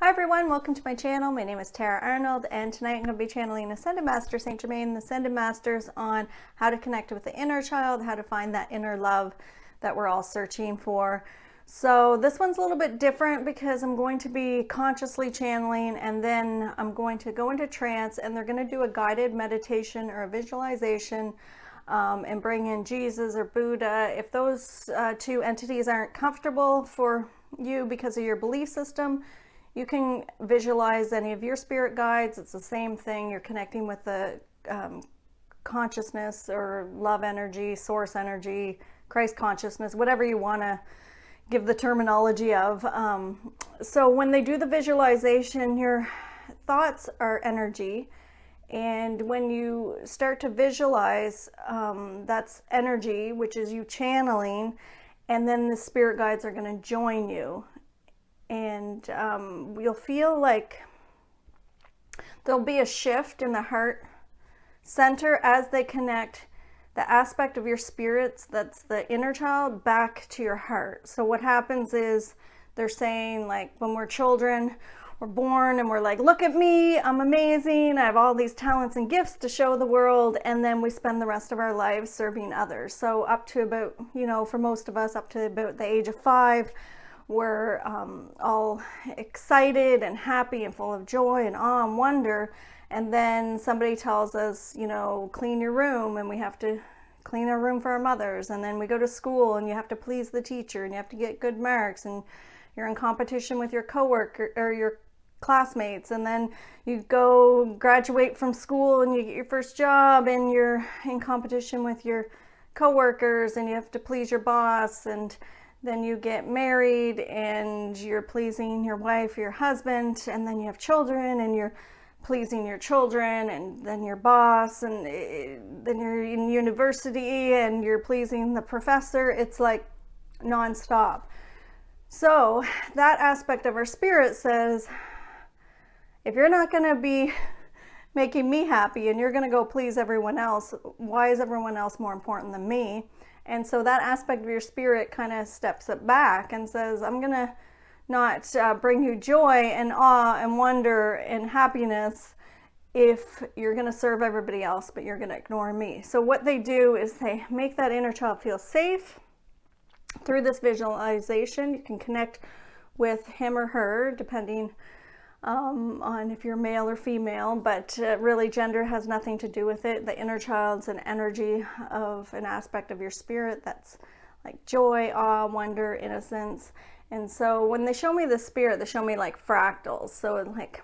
Hi everyone, welcome to my channel. My name is Arnold, and tonight I'm going to be channeling Ascended Master Saint Germain, the Ascended Masters, on how to connect with the inner child, how to find that inner love that we're all searching for. So this one's a little bit different because I'm going to be consciously channeling, and then I'm going to go into trance, and they're going to do a guided meditation or a visualization and bring in Jesus or Buddha. If those two entities aren't comfortable for you because of your belief system, you can visualize any of your spirit guides. It's the same thing. You're connecting with the consciousness or love energy, source energy, Christ consciousness, whatever you want to give the terminology of. So when they do the visualization, your thoughts are energy. And when you start to visualize, that's energy, which is you channeling, and then the spirit guides are going to join you. And you'll feel like there'll be a shift in the heart center as they connect the aspect of your spirits, that's the inner child, back to your heart. So what happens is they're saying, like, when we're children, we're born and we're like, look at me, I'm amazing, I have all these talents and gifts to show the world, and then we spend the rest of our lives serving others. So up to about, for most of us, up to about the age of 5, we're all excited and happy and full of joy and awe and wonder. And then somebody tells us, clean your room, and we have to clean our room for our mothers. And then we go to school and you have to please the teacher and you have to get good marks, and you're in competition with your coworker or your classmates. And then you go graduate from school and you get your first job, and you're in competition with your coworkers and you have to please your boss. And then you get married and you're pleasing your wife, your husband, and then you have children and you're pleasing your children, and then your boss, and then you're in university and you're pleasing the professor. It's like nonstop. So that aspect of our spirit says, if you're not going to be making me happy and you're going to go please everyone else, why is everyone else more important than me? And so that aspect of your spirit kind of steps it back and says, I'm going to not bring you joy and awe and wonder and happiness if you're going to serve everybody else, but you're going to ignore me. So what they do is they make that inner child feel safe through this visualization. You can connect with him or her, depending on if you're male or female, but really gender has nothing to do with it. The inner child's an energy of an aspect of your spirit that's like joy, awe, wonder, innocence. And so when they show me the spirit, they show me like fractals. So like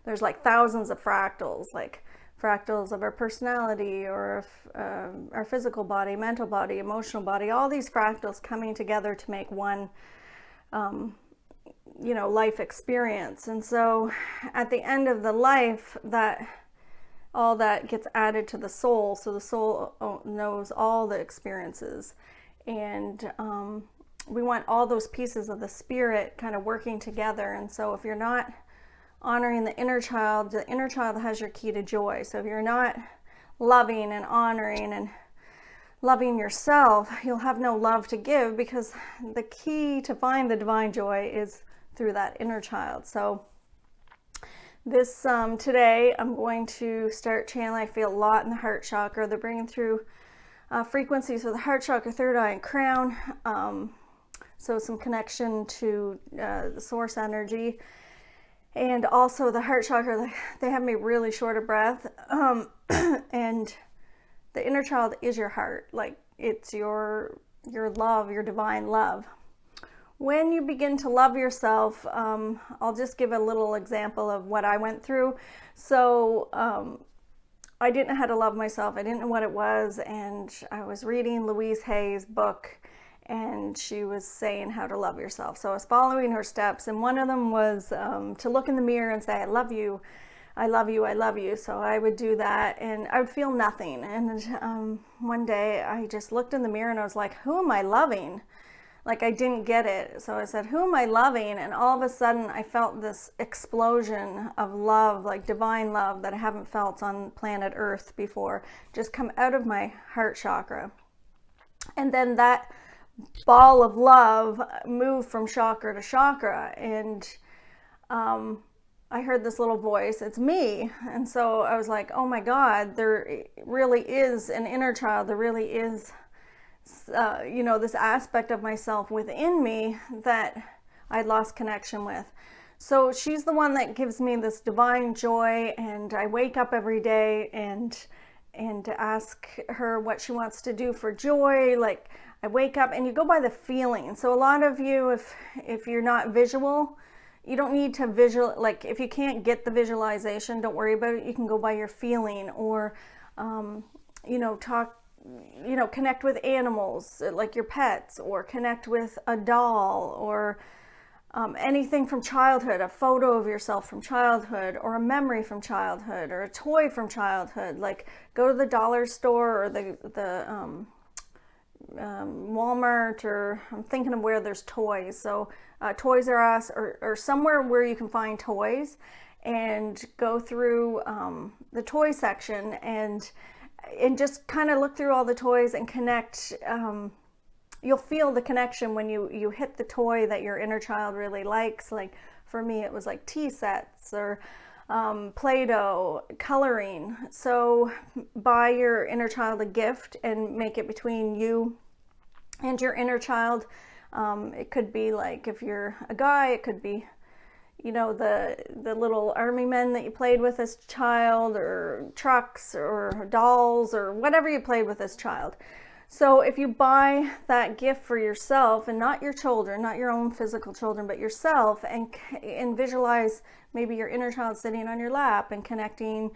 there's like thousands of fractals, like fractals of our personality or our physical body, mental body, emotional body, all these fractals coming together to make one life experience. And so at the end of the life, that all that gets added to the soul. So the soul knows all the experiences, and we want all those pieces of the spirit kind of working together. And so if you're not honoring the inner child has your key to joy. So if you're not loving and honoring and loving yourself, you'll have no love to give, because the key to find the divine joy is through that inner child. So this today I'm going to start channeling. I feel a lot in the heart chakra. They're bringing through frequencies for the heart chakra, third eye, and crown. So some connection to the source energy, and also the heart chakra. They have me really short of breath, and the inner child is your heart. Like, it's your love, your divine love. When you begin to love yourself, I'll just give a little example of what I went through. So I didn't know how to love myself. I didn't know what it was. And I was reading Louise Hay's book, and she was saying how to love yourself. So I was following her steps. And one of them was to look in the mirror and say, I love you. I love you, I love you. So I would do that, and I would feel nothing. And one day I just looked in the mirror and I was like, who am I loving? Like, I didn't get it. So I said, who am I loving? And all of a sudden I felt this explosion of love, like divine love that I haven't felt on planet Earth before, just come out of my heart chakra. And then that ball of love moved from chakra to chakra, and I heard this little voice, it's me. And so I was like, oh my God, there really is an inner child. There really is, this aspect of myself within me that I'd lost connection with. So she's the one that gives me this divine joy, and I wake up every day and ask her what she wants to do for joy. Like, I wake up and you go by the feeling. So a lot of you, if you're not visual, you don't need to visual, like if you can't get the visualization, don't worry about it. You can go by your feeling, or, connect with animals like your pets, or connect with a doll, or anything from childhood, a photo of yourself from childhood, or a memory from childhood, or a toy from childhood. Like, go to the dollar store or the Walmart, or I'm thinking of where there's toys. So Toys R Us, or somewhere where you can find toys, and go through the toy section and just kind of look through all the toys and connect. You'll feel the connection when you hit the toy that your inner child really likes. Like, for me, it was like tea sets, or Play-Doh, coloring. So buy your inner child a gift and make it between you and your inner child. It could be like, if you're a guy, it could be, the little army men that you played with as a child, or trucks, or dolls, or whatever you played with as a child. So if you buy that gift for yourself, and not your children, not your own physical children, but yourself, and visualize maybe your inner child sitting on your lap and connecting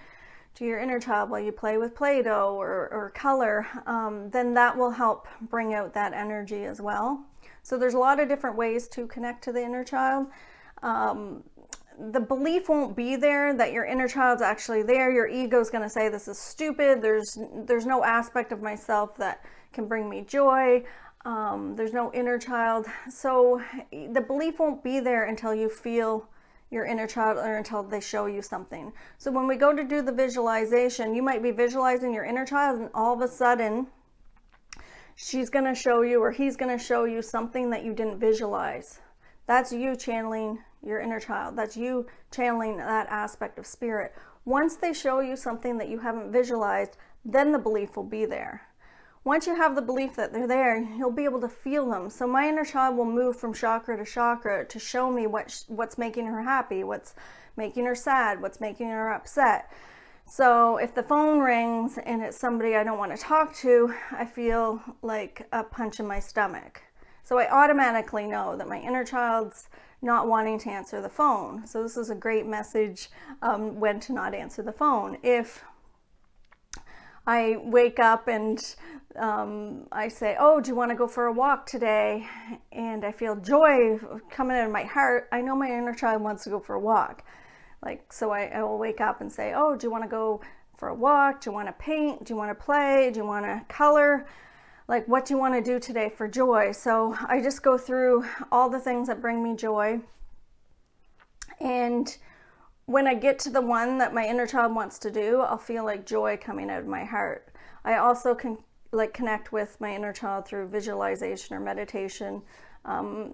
to your inner child while you play with Play-Doh or color, then that will help bring out that energy as well. So there's a lot of different ways to connect to the inner child. The belief won't be there that your inner child's actually there. Your ego's going to say, this is stupid. There's no aspect of myself that can bring me joy. There's no inner child. So the belief won't be there until you feel your inner child, or until they show you something. So when we go to do the visualization, you might be visualizing your inner child, and all of a sudden she's going to show you, or he's going to show you something that you didn't visualize. That's you channeling your inner child. That's you channeling that aspect of spirit. Once they show you something that you haven't visualized, then the belief will be there. Once you have the belief that they're there, you'll be able to feel them. So my inner child will move from chakra to chakra to show me what's making her happy, what's making her sad, what's making her upset. So if the phone rings and it's somebody I don't want to talk to, I feel like a punch in my stomach. So I automatically know that my inner child's not wanting to answer the phone. So this is a great message when to not answer the phone. If I wake up and I say, oh, do you want to go for a walk today? And I feel joy coming out of my heart, I know my inner child wants to go for a walk. Like, so I will wake up and say, oh, do you want to go for a walk? Do you want to paint? Do you want to play? Do you want to color? Like, what do you want to do today for joy? So I just go through all the things that bring me joy. And when I get to the one that my inner child wants to do, I'll feel like joy coming out of my heart. I also can connect with my inner child through visualization or meditation.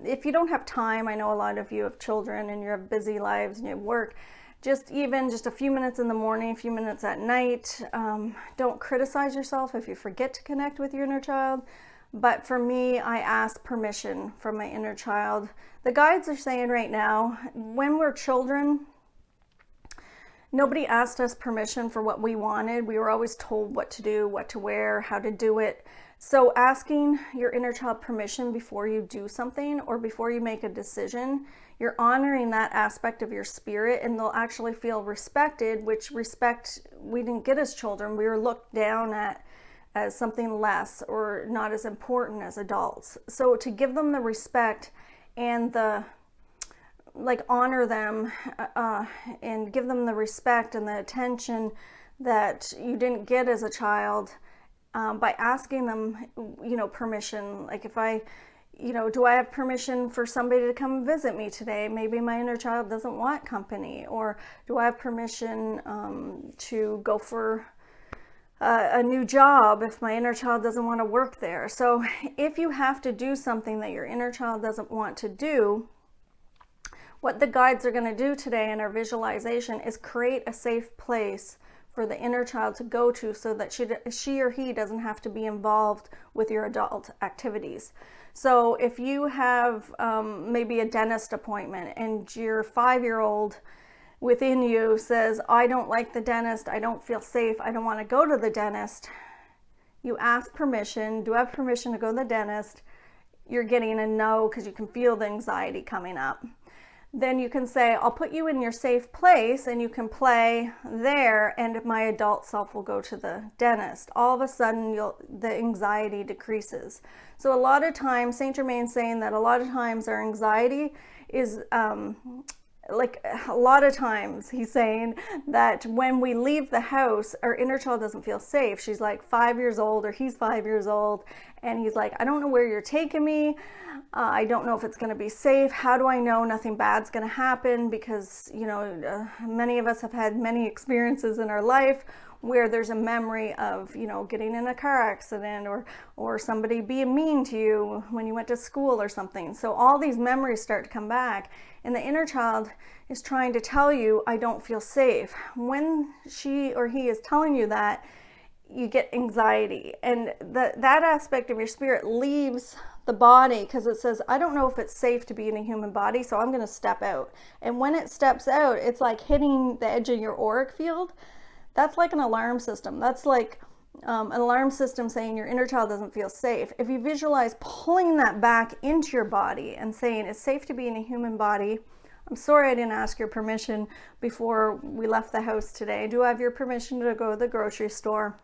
If you don't have time, I know a lot of you have children and you have busy lives and you have work, just a few minutes in the morning, a few minutes at night. Don't criticize yourself if you forget to connect with your inner child. But for me, I ask permission from my inner child. The guides are saying right now, when we're children, nobody asked us permission for what we wanted. We were always told what to do, what to wear, how to do it. So asking your inner child permission before you do something or before you make a decision, you're honoring that aspect of your spirit, and they'll actually feel respected, which respect we didn't get as children. We were looked down at as something less or not as important as adults. So to give them the respect and honor them and give them the respect and the attention that you didn't get as a child, by asking them, permission. Like, if I, do I have permission for somebody to come visit me today? Maybe my inner child doesn't want company. Or do I have permission to go for a new job if my inner child doesn't want to work there? So if you have to do something that your inner child doesn't want to do, What the guides are going to do today in our visualization is create a safe place for the inner child to go to, so that she or he doesn't have to be involved with your adult activities. So if you have maybe a dentist appointment and your 5-year-old within you says, I don't like the dentist, I don't feel safe, I don't want to go to the dentist, you ask permission, do I have permission to go to the dentist? You're getting a no because you can feel the anxiety coming up. Then you can say, I'll put you in your safe place and you can play there, and my adult self will go to the dentist. All of a sudden, the anxiety decreases. So a lot of times, Saint Germain's saying that a lot of times our anxiety is like a lot of times he's saying that when we leave the house, our inner child doesn't feel safe. She's like 5 years old, or he's 5 years old, and he's like, I don't know where you're taking me. I don't know if it's going to be safe. How do I know nothing bad's going to happen? Because, you know, many of us have had many experiences in our life where there's a memory of, you know, getting in a car accident, or somebody being mean to you when you went to school or something. So all these memories start to come back, and the inner child is trying to tell you, I don't feel safe. When she or he is telling you that, you get anxiety, and that aspect of your spirit leaves the body because it says, I don't know if it's safe to be in a human body, so I'm going to step out. And when it steps out, it's like hitting the edge of your auric field. That's like an alarm system. That's like an alarm system saying your inner child doesn't feel safe. If you visualize pulling that back into your body and saying it's safe to be in a human body. I'm sorry I didn't ask your permission before we left the house today. Do I have your permission to go to the grocery store?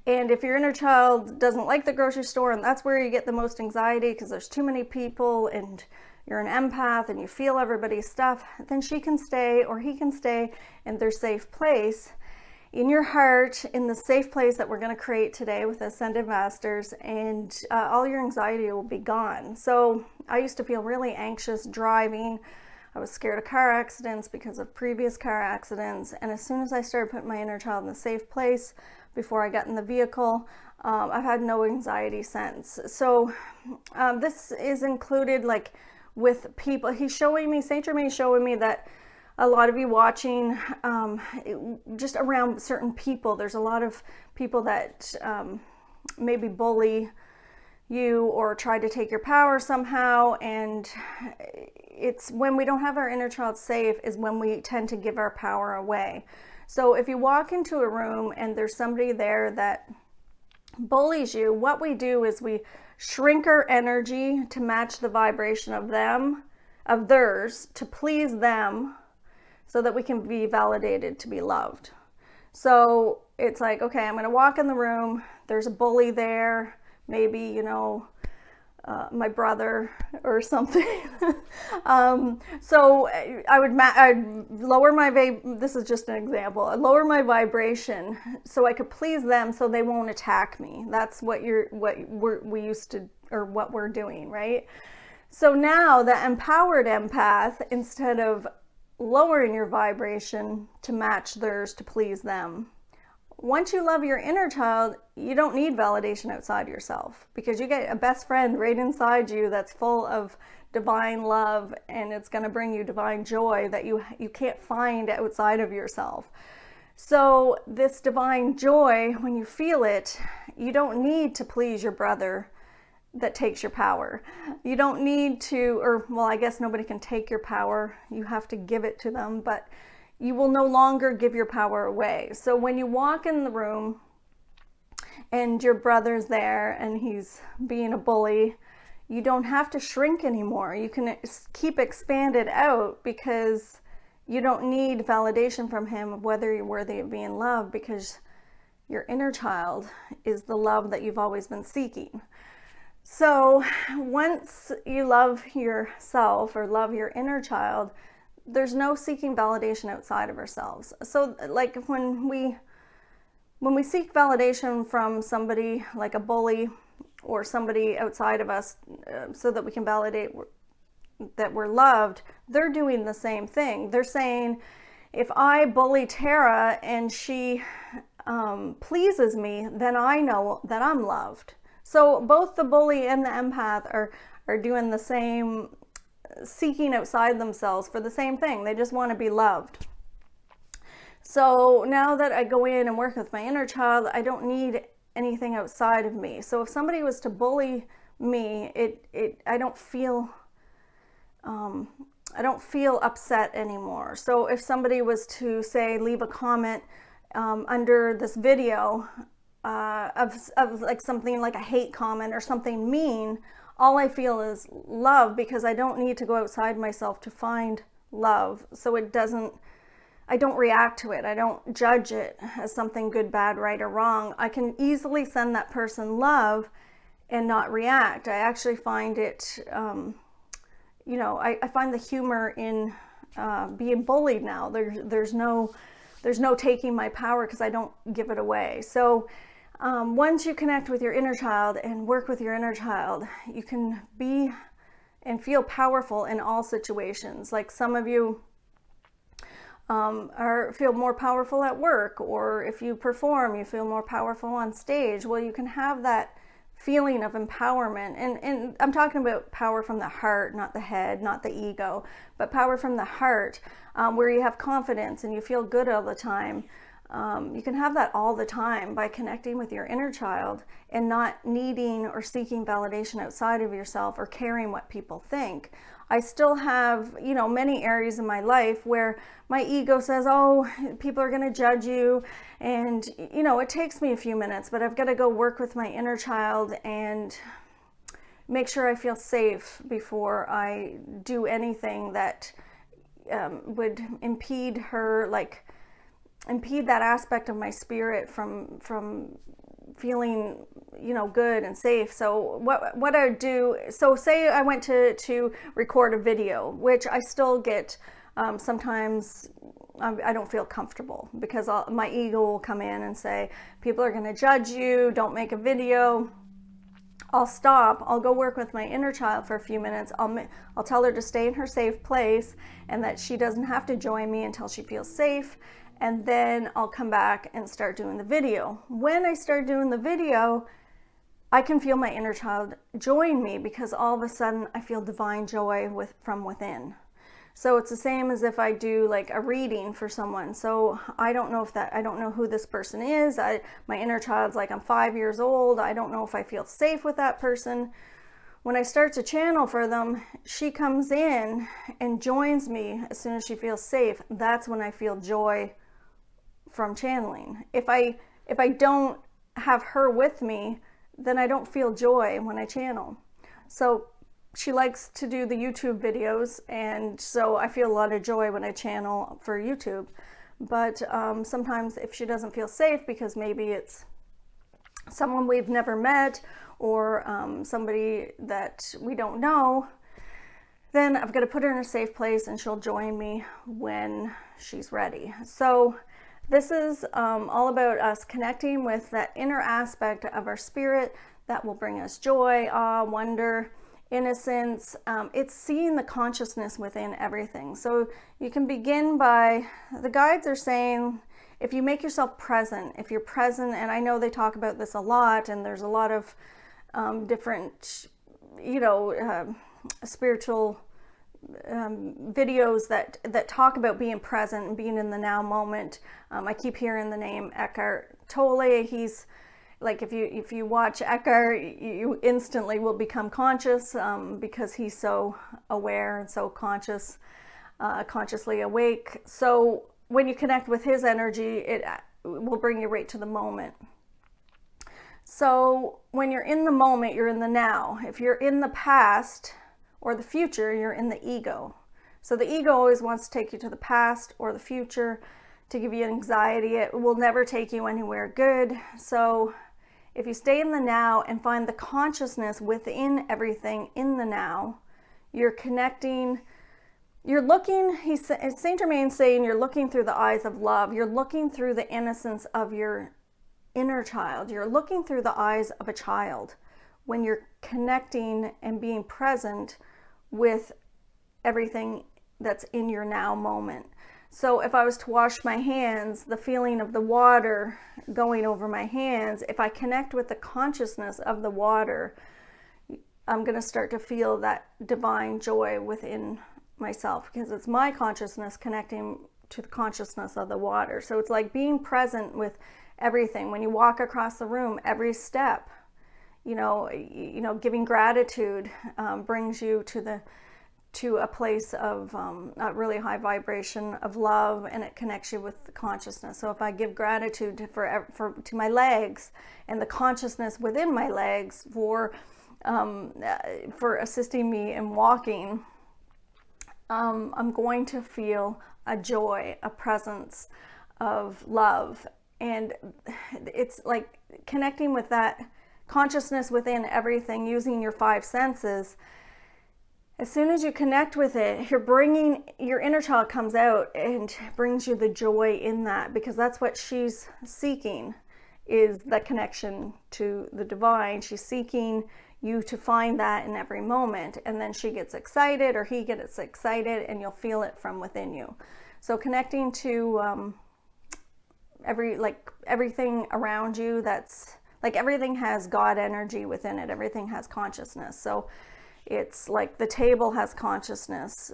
And if your inner child doesn't like the grocery store, and that's where you get the most anxiety because there's too many people and you're an empath and you feel everybody's stuff, then she can stay or he can stay in their safe place, in your heart, in the safe place that we're going to create today with Ascended Masters, and all your anxiety will be gone. So I used to feel really anxious driving. I was scared of car accidents because of previous car accidents. And as soon as I started putting my inner child in a safe place before I got in the vehicle, I've had no anxiety since. So this is included like with people. He's showing me, Saint Germain showing me that a lot of you watching, just around certain people, there's a lot of people that maybe bully you or try to take your power somehow, and it's when we don't have our inner child safe is when we tend to give our power away. So if you walk into a room and there's somebody there that bullies you, what we do is we shrink our energy to match the vibration of them, of theirs, to please them, so that we can be validated to be loved. So it's like, okay, I'm going to walk in the room. There's a bully there, maybe, you know, my brother or something. So I'd lower my this is just an example. I'd lower my vibration so I could please them, so they won't attack me. That's what we used to, or what we're doing, right? So now the empowered empath, instead of lowering your vibration to match theirs to please them, once you love your inner child, you don't need validation outside yourself, because you get a best friend right inside you that's full of divine love, and it's going to bring you divine joy that you can't find outside of yourself. So this divine joy, when you feel it, you don't need to please your brother that takes your power. You don't need to, or well, I guess nobody can take your power. You have to give it to them, but you will no longer give your power away. So when you walk in the room and your brother's there and he's being a bully, you don't have to shrink anymore. You can keep expanded out, because you don't need validation from him of whether you're worthy of being loved, because your inner child is the love that you've always been seeking. So once you love yourself or love your inner child, there's no seeking validation outside of ourselves. So like when we seek validation from somebody like a bully or somebody outside of us, so that we can validate that we're loved, they're doing the same thing. They're saying, if I bully Tara and she pleases me, then I know that I'm loved. So both the bully and the empath are doing the same seeking outside themselves for the same thing. They just want to be loved. So now that I go in and work with my inner child, I don't need anything outside of me. So if somebody was to bully me, I don't feel upset anymore. So if somebody was to say, leave a comment under this video of like something like a hate comment or something mean, all I feel is love, because I don't need to go outside myself to find love. So I don't react to it. I don't judge it as something good, bad, right, or wrong. I can easily send that person love and not react. I actually find it, I find the humor in being bullied now. There's no taking my power, because I don't give it away. So once you connect with your inner child and work with your inner child, you can be and feel powerful in all situations. Like some of you feel more powerful at work, or if you perform, you feel more powerful on stage. Well, you can have that feeling of empowerment, and I'm talking about power from the heart, not the head, not the ego, but power from the heart, where you have confidence and you feel good all the time. You can have that all the time by connecting with your inner child and not needing or seeking validation outside of yourself or caring what people think. I still have, many areas in my life where my ego says, oh, people are going to judge you. And, it takes me a few minutes, but I've got to go work with my inner child and make sure I feel safe before I do anything that would impede that aspect of my spirit from feeling good and safe. So what I do, so say I went to record a video, which I still get sometimes I don't feel comfortable, because my ego will come in and say, people are going to judge you, don't make a video. I'll stop. I'll go work with my inner child for a few minutes. I'll tell her to stay in her safe place and that she doesn't have to join me until she feels safe. And then I'll come back and start doing the video. When I start doing the video, I can feel my inner child join me, because all of a sudden I feel divine joy from within. So it's the same as if I do like a reading for someone. So I don't know who this person is. My inner child's like, I'm 5 years old. I don't know if I feel safe with that person. When I start to channel for them, she comes in and joins me as soon as she feels safe. That's when I feel joy from channeling. If I don't have her with me, then I don't feel joy when I channel. So she likes to do the YouTube videos, and so I feel a lot of joy when I channel for YouTube. But sometimes if she doesn't feel safe, because maybe it's someone we've never met or somebody that we don't know, then I've got to put her in a safe place and she'll join me when she's ready. So this is all about us connecting with that inner aspect of our spirit that will bring us joy, awe, wonder, innocence. It's seeing the consciousness within everything. So you can begin by, the guides are saying, if you make yourself present, if you're present, and I know they talk about this a lot, and there's a lot of different, spiritual videos that talk about being present and being in the now moment. I keep hearing the name Eckhart Tolle. He's like, if you watch Eckhart, you instantly will become conscious, because he's so aware and so conscious, consciously awake. So when you connect with his energy, it will bring you right to the moment. So when you're in the moment, you're in the now. If you're in the past or the future, you're in the ego. So the ego always wants to take you to the past or the future to give you anxiety. It will never take you anywhere good. So if you stay in the now and find the consciousness within everything in the now, you're connecting, you're looking, Saint Germain's saying, you're looking through the eyes of love. You're looking through the innocence of your inner child. You're looking through the eyes of a child when you're connecting and being present with everything that's in your now moment. So if I was to wash my hands, the feeling of the water going over my hands, if I connect with the consciousness of the water, I'm going to start to feel that divine joy within myself, because it's my consciousness connecting to the consciousness of the water. So it's like being present with everything. When you walk across the room, every step, giving gratitude brings you to a place of a really high vibration of love, and it connects you with the consciousness. So if I give gratitude to my legs and the consciousness within my legs for assisting me in walking, I'm going to feel a joy, a presence of love. And it's like connecting with that consciousness within everything, using your five senses. As soon as you connect with it, your inner child comes out and brings you the joy in that, because that's what she's seeking, is the connection to the divine. She's seeking you to find that in every moment, and then she gets excited, or he gets excited, and you'll feel it from within you. So connecting to everything around you, that's like everything has God energy within it. Everything has consciousness. So it's like the table has consciousness.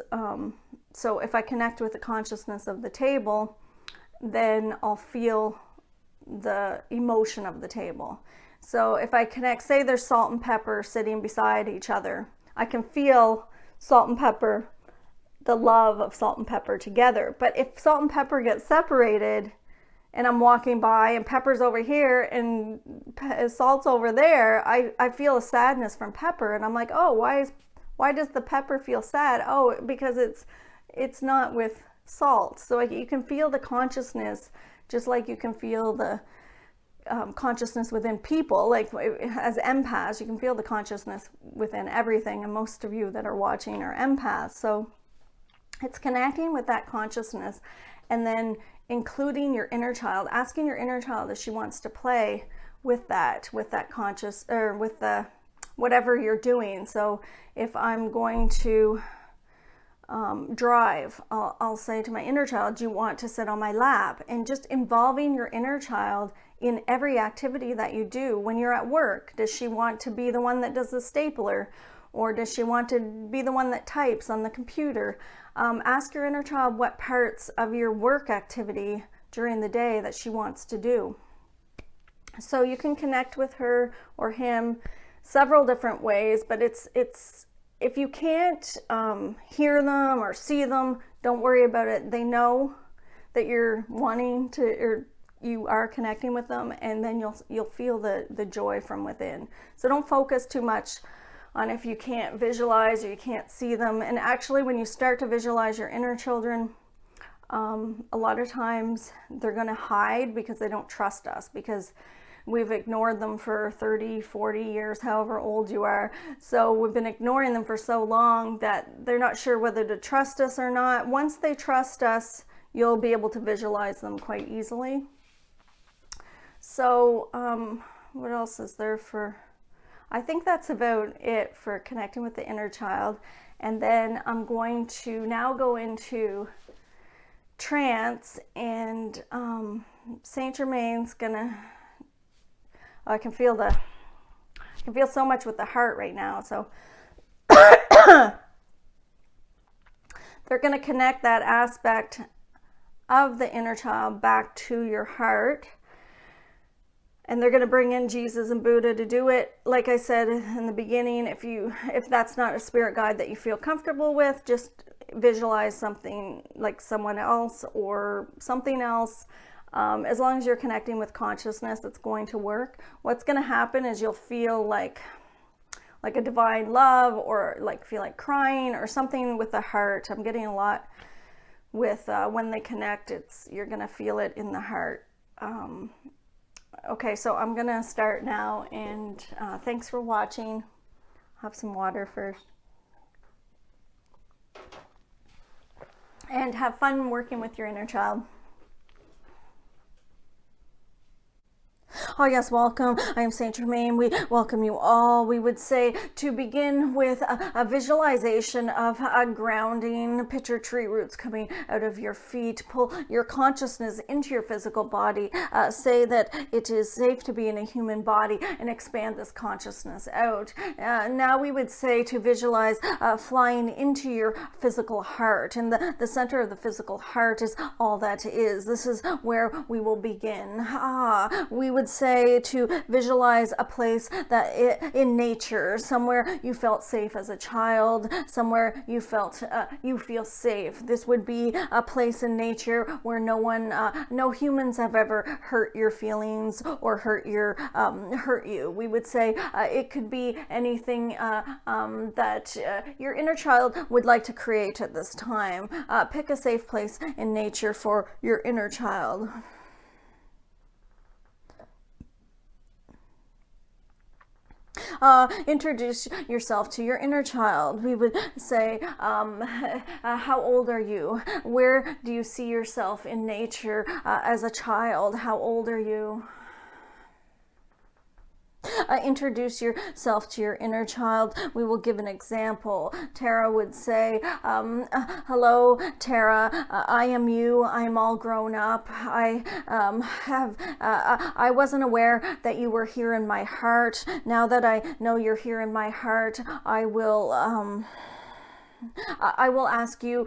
So if I connect with the consciousness of the table, then I'll feel the emotion of the table. So if I connect, say there's salt and pepper sitting beside each other, I can feel salt and pepper, the love of salt and pepper together. But if salt and pepper get separated, and I'm walking by and pepper's over here and salt's over there, I feel a sadness from pepper, and I'm like, oh, why does the pepper feel sad? Oh, because it's not with salt. So you can feel the consciousness, just like you can feel the consciousness within people. Like as empaths, you can feel the consciousness within everything, and most of you that are watching are empaths. So it's connecting with that consciousness, and then including your inner child, asking your inner child if she wants to play with that conscious, or with the whatever you're doing. So if I'm going to drive, I'll say to my inner child, do you want to sit on my lap? And just involving your inner child in every activity that you do. When you're at work, does she want to be the one that does the stapler? Or does she want to be the one that types on the computer? Ask your inner child what parts of your work activity during the day that she wants to do. So you can connect with her or him several different ways, but it's if you can't hear them or see them, don't worry about it. They know that you're wanting to, or you are connecting with them, and then you'll feel the joy from within. So don't focus too much on if you can't visualize or you can't see them. And actually, when you start to visualize your inner children, a lot of times they're going to hide because they don't trust us, because we've ignored them for 30, 40 years, however old you are. So we've been ignoring them for so long that they're not sure whether to trust us or not. Once they trust us, you'll be able to visualize them quite easily. So what else is there for... I think that's about it for connecting with the inner child. And then I'm going to now go into trance, and Saint Germain's gonna, I can feel so much with the heart right now. So they're gonna connect that aspect of the inner child back to your heart. And they're going to bring in Jesus and Buddha to do it. Like I said in the beginning, if that's not a spirit guide that you feel comfortable with, just visualize something like someone else or something else. As long as you're connecting with consciousness, it's going to work. What's going to happen is you'll feel like a divine love, or feel like crying or something with the heart. I'm getting a lot with when they connect, you're going to feel it in the heart. Okay, so I'm gonna start now, and thanks for watching. Have some water first. And have fun working with your inner child. Oh yes, welcome. I am Saint Germain. We welcome you all. We would say to begin with a visualization of a grounding. Picture tree roots coming out of your feet. Pull your consciousness into your physical body. Say that it is safe to be in a human body and expand this consciousness out. Now we would say to visualize flying into your physical heart. And the center of the physical heart is all that is. This is where we will begin. We would say to visualize a place that in nature, somewhere you felt safe as a child, somewhere you felt you feel safe. This would be a place in nature where no humans have ever hurt your feelings or hurt you. We would say it could be anything that your inner child would like to create at this time. Pick a safe place in nature for your inner child. Introduce yourself to your inner child. We would say, how old are you? Where do you see yourself in nature as a child? How old are you? Introduce yourself to your inner child. We will give an example. Tara would say, hello, Tara, I am you. I'm all grown up. I wasn't aware that you were here in my heart. Now that I know you're here in my heart, I will ask you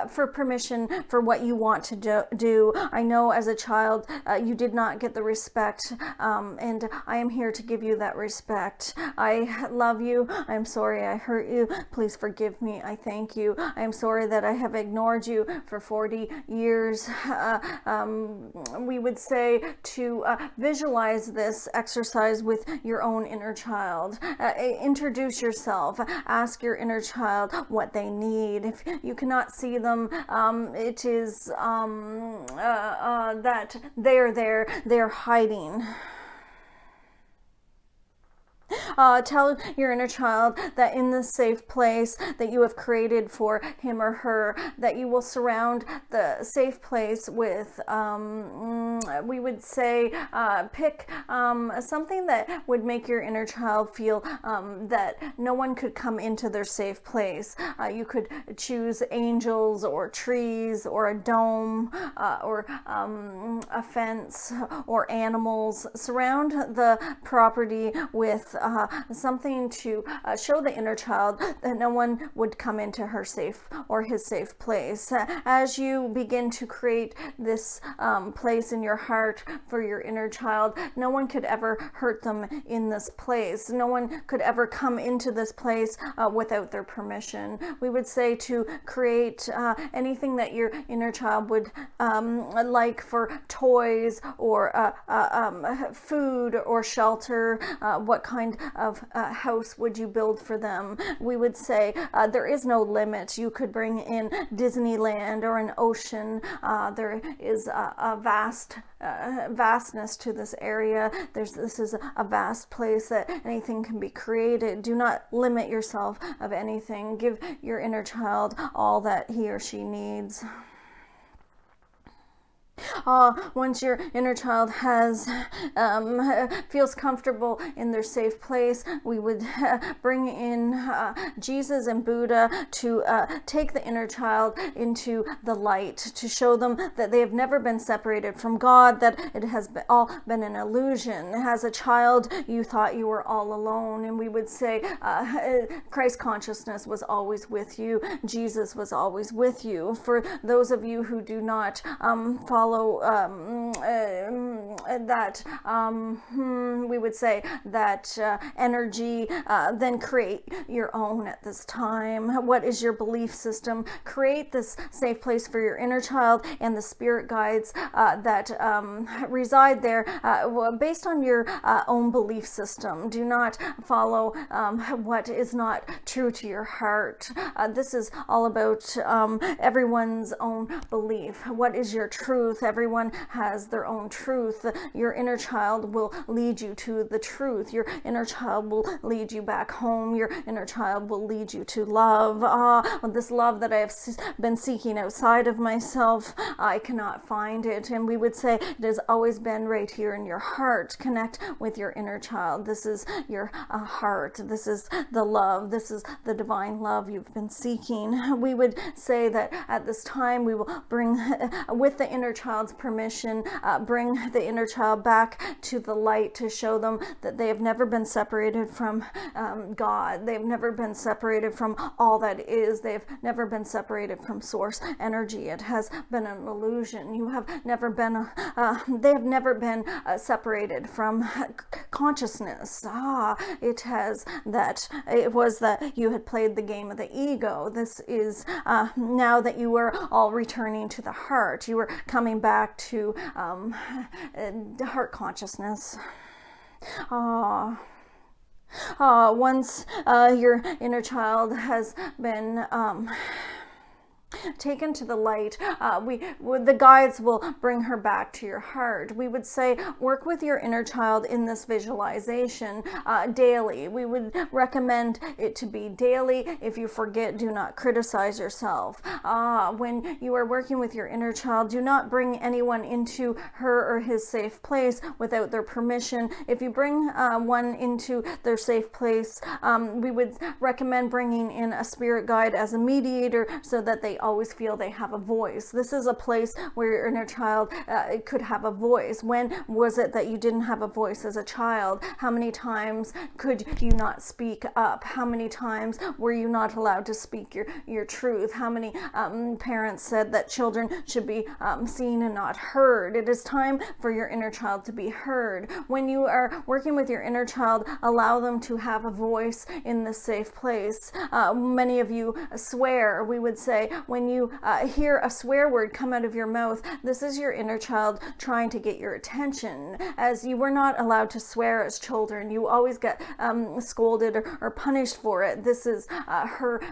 for permission for what you want to do. I know as a child you did not get the respect, and I am here to give you that respect. I love you. I'm sorry I hurt you. Please forgive me. I thank you. I am sorry that I have ignored you for 40 years. We would say to visualize this exercise with your own inner child. Introduce yourself. Ask your inner child what they need. If you cannot see them, it is that they're there, they're hiding. Tell your inner child that in this safe place that you have created for him or her, that you will surround the safe place with, we would say, pick something that would make your inner child feel that no one could come into their safe place. You could choose angels or trees or a dome or a fence or animals. Surround the property with something to show the inner child that no one would come into her safe or his safe place. As you begin to create this place in your heart for your inner child, no one could ever hurt them in this place. No one could ever come into this place without their permission. We would say to create anything that your inner child would like for toys or food or shelter. What kind of house would you build for them? We would say there is no limit. You could bring in Disneyland or an ocean. There is a vastness to this area. This is a vast place that anything can be created. Do not limit yourself of anything. Give your inner child all that he or she needs. Once your inner child feels comfortable in their safe place, we would bring in Jesus and Buddha to take the inner child into the light, to show them that they have never been separated from God, that it has all been an illusion. As a child, you thought you were all alone, and we would say Christ consciousness was always with you. Jesus was always with you. For those of you who do not follow that we would say that energy, then create your own at this time. What is your belief system? Create this safe place for your inner child and the spirit guides that reside there based on your own belief system. Do not follow what is not true to your heart. This is all about everyone's own belief. What is your truth? Everyone has their own truth. your inner child will lead you to the truth. Your inner child will lead you back home. Your inner child will lead you to love. This love that I have been seeking outside of myself, I cannot find it. And we would say it has always been right here in your heart. Connect with your inner child. This is your heart. This is the love. This is the divine love you've been seeking. We would say that at this time we will bring, with the inner child's permission, bring the inner child back to the light to show them that they have never been separated from God. They've never been separated from all that is. They've never been separated from source energy. It has been an illusion. You have never been, they have never been separated from consciousness. It was that you had played the game of the ego. This is now that you were all returning to the heart. You were coming back to heart consciousness. Once your inner child has been taken to the light, the guides will bring her back to your heart. We would say work with your inner child in this visualization daily. We would recommend it to be daily. If you forget, do not criticize yourself. When you are working with your inner child, do not bring anyone into her or his safe place without their permission. If you bring one into their safe place, we would recommend bringing in a spirit guide as a mediator so that they always feel they have a voice. This is a place where your inner child could have a voice. When was it that you didn't have a voice as a child? How many times could you not speak up? How many times were you not allowed to speak your truth? How many parents said that children should be seen and not heard? It is time for your inner child to be heard. When you are working with your inner child, allow them to have a voice in this safe place. Many of you swear. We would say when you hear a swear word come out of your mouth, this is your inner child trying to get your attention. As you were not allowed to swear as children, you always get scolded or punished for it. This is her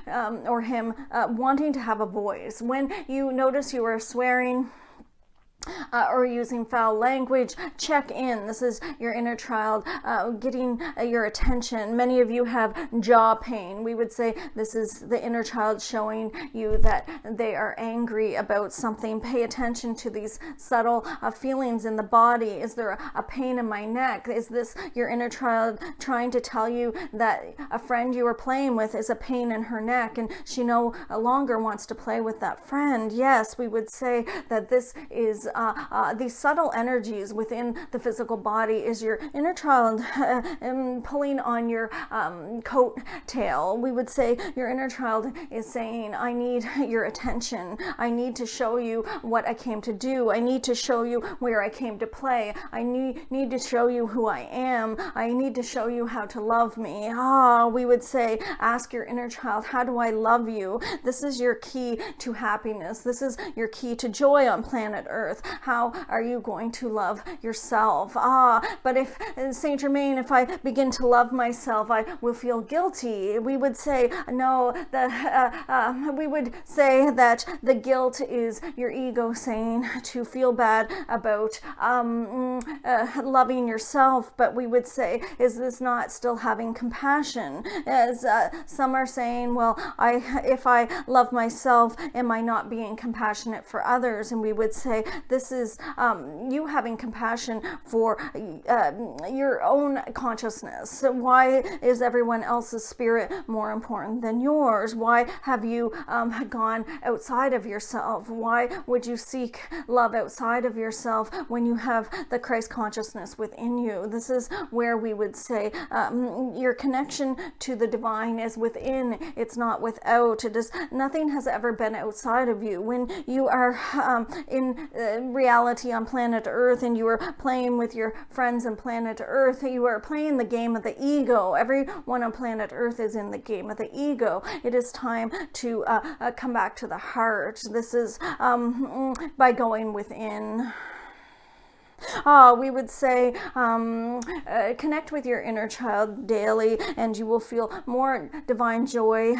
or him wanting to have a voice. When you notice you are swearing or using foul language, check in. This is your inner child getting your attention. Many of you have jaw pain. We would say this is the inner child showing you that they are angry about something. Pay attention to these subtle feelings in the body. Is there a pain in my neck? Is this your inner child trying to tell you that a friend you were playing with is a pain in her neck and she no longer wants to play with that friend? Yes, we would say that this is these subtle energies within the physical body is your inner child pulling on your coat tail. We would say your inner child is saying, I need your attention. I need to show you what I came to do. I need to show you where I came to play. I need to show you who I am. I need to show you how to love me. We would say, ask your inner child, how do I love you? This is your key to happiness. This is your key to joy on planet Earth. How are you going to love yourself? But if Saint Germain, if I begin to love myself, I will feel guilty. We would say no. We would say that the guilt is your ego saying to feel bad about loving yourself. But we would say, is this not still having compassion? As some are saying, well, if I love myself, am I not being compassionate for others? And we would say, this is you having compassion for your own consciousness. Why is everyone else's spirit more important than yours? Why have you gone outside of yourself? Why would you seek love outside of yourself when you have the Christ consciousness within you? This is where we would say your connection to the divine is within. It's not without. Nothing has ever been outside of you. When you are in reality on planet Earth and you are playing with your friends on planet Earth, you are playing the game of the ego. Everyone on planet Earth is in the game of the ego. It is time to come back to the heart. This is by going within. We would say, connect with your inner child daily, and you will feel more divine joy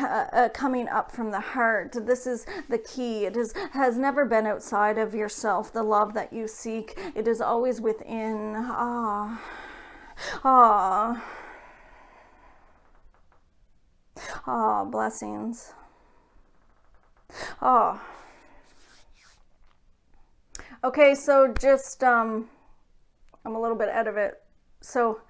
coming up from the heart. This is the key. It has never been outside of yourself, the love that you seek. It is always within. Blessings. Okay, so just, I'm a little bit out of it. So,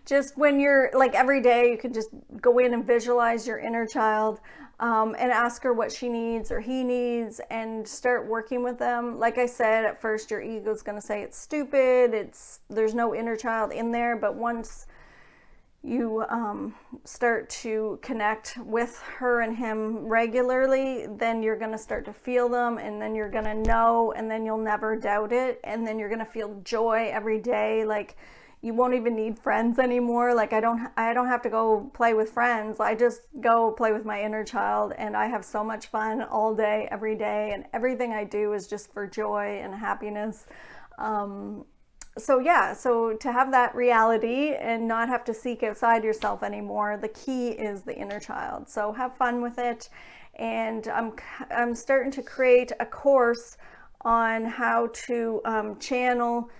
just when you're, like, every day, you can just go in and visualize your inner child, and ask her what she needs or he needs, and start working with them. Like I said, at first your ego's going to say it's stupid, there's no inner child in there, but once you start to connect with her and him regularly, then you're going to start to feel them, and then you're going to know, and then you'll never doubt it, and then you're going to feel joy every day. Like, you won't even need friends anymore. Like, I don't have to go play with friends. I just go play with my inner child, and I have so much fun all day, every day, and everything I do is just for joy and happiness. So yeah, so to have that reality and not have to seek outside yourself anymore, the key is the inner child. So have fun with it. And I'm starting to create a course on how to channel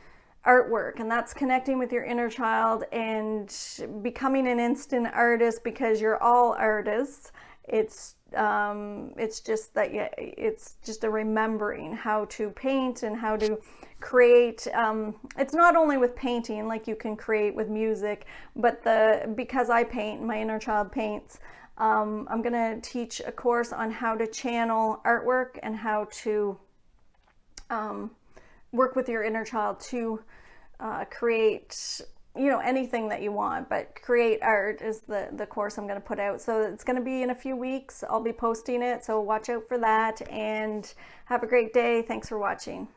artwork, and that's connecting with your inner child and becoming an instant artist, because you're all artists. It's just that it's just a remembering how to paint and how to create. It's not only with painting, like you can create with music, but because I paint, my inner child paints. I'm gonna teach a course on how to channel artwork and how to work with your inner child to create, anything that you want, but create art is the course I'm going to put out. So it's going to be in a few weeks. I'll be posting it, so watch out for that, and have a great day. Thanks for watching.